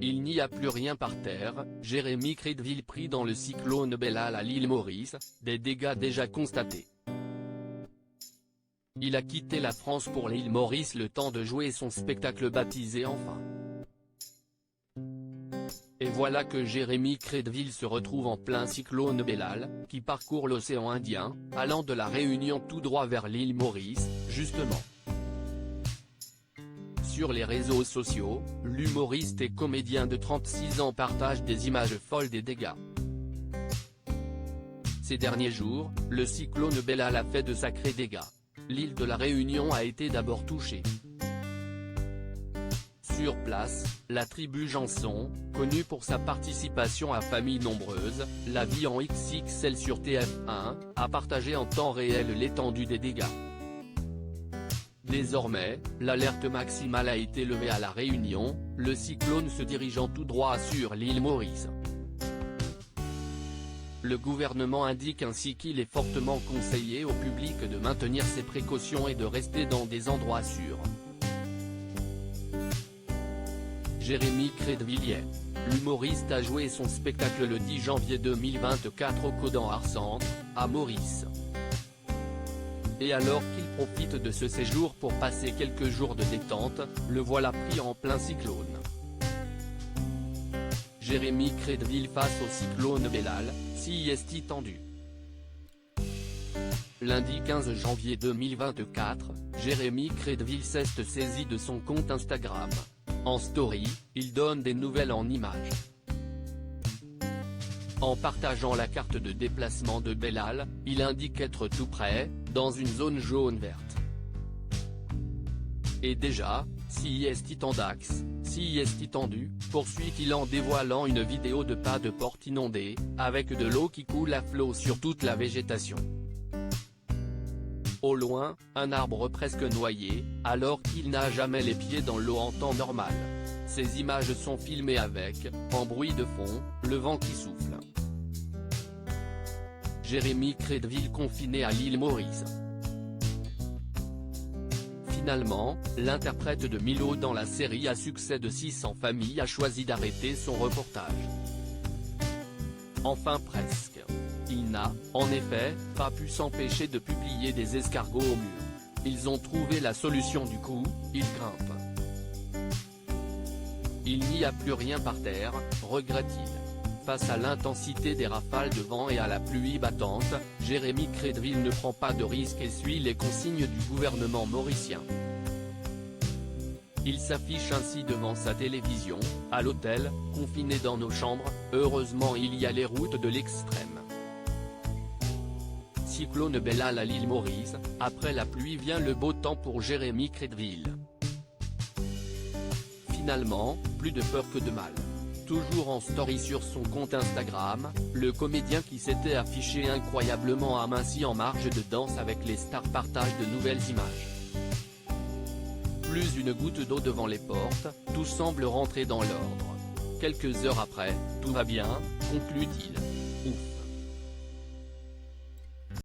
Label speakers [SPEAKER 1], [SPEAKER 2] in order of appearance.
[SPEAKER 1] Il n'y a plus rien par terre, Jérémy Crédville pris dans le cyclone Bellal à l'île Maurice, des dégâts déjà constatés. Il a quitté la France pour l'île Maurice le temps de jouer son spectacle baptisé Enfin. Et voilà que Jérémy Crédville se retrouve en plein cyclone Bellal, qui parcourt l'océan Indien, allant de la Réunion tout droit vers l'île Maurice, justement. Sur les réseaux sociaux, l'humoriste et comédien de 36 ans partage des images folles des dégâts. Ces derniers jours, le cyclone Bellal a fait de sacrés dégâts. L'île de la Réunion a été d'abord touchée. Sur place, la tribu Janson, connue pour sa participation à Famille Nombreuse, la vie en XXL sur TF1, a partagé en temps réel l'étendue des dégâts. Désormais, l'alerte maximale a été levée à La Réunion, le cyclone se dirigeant tout droit sur l'île Maurice. Le gouvernement indique ainsi qu'il est fortement conseillé au public de maintenir ses précautions et de rester dans des endroits sûrs. Jérémy Crédville, l'humoriste a joué son spectacle le 10 janvier 2024 au Codan Art-Centre, à Maurice. Et alors qu'il profite de ce séjour pour passer quelques jours de détente, le voilà pris en plein cyclone. Jérémy Crédville face au cyclone Bellal, s'y est tendu. Lundi 15 janvier 2024, Jérémy Crédville s'est saisi de son compte Instagram. En story, il donne des nouvelles en images. En partageant la carte de déplacement de Bellal, il indique être tout près, dans une zone jaune-verte. Et déjà, s'y est tendax, s'y est tendu, poursuit-il en dévoilant une vidéo de pas de porte inondée, avec de l'eau qui coule à flot sur toute la végétation. Au loin, un arbre presque noyé, alors qu'il n'a jamais les pieds dans l'eau en temps normal. Ces images sont filmées avec, en bruit de fond, le vent qui souffle. Jérémy Crédville confiné à l'île Maurice. Finalement, l'interprète de Milo dans la série à succès de 600 familles a choisi d'arrêter son reportage. Enfin presque. Il n'a, en effet, pas pu s'empêcher de publier des escargots au mur. Ils ont trouvé la solution du coup, ils grimpent. Il n'y a plus rien par terre, regrette-t-il. Face à l'intensité des rafales de vent et à la pluie battante, Jérémy Crédville ne prend pas de risque et suit les consignes du gouvernement mauricien. Il s'affiche ainsi devant sa télévision, à l'hôtel, confiné dans nos chambres, heureusement il y a les routes de l'extrême. Cyclone Bellal à l'île Maurice, après la pluie vient le beau temps pour Jérémy Crédville. Finalement, plus de peur que de mal. Toujours en story sur son compte Instagram, le comédien qui s'était affiché incroyablement aminci en marge de danse avec les stars partage de nouvelles images. Plus une goutte d'eau devant les portes, tout semble rentrer dans l'ordre. Quelques heures après, tout va bien, conclut-il. Ouf.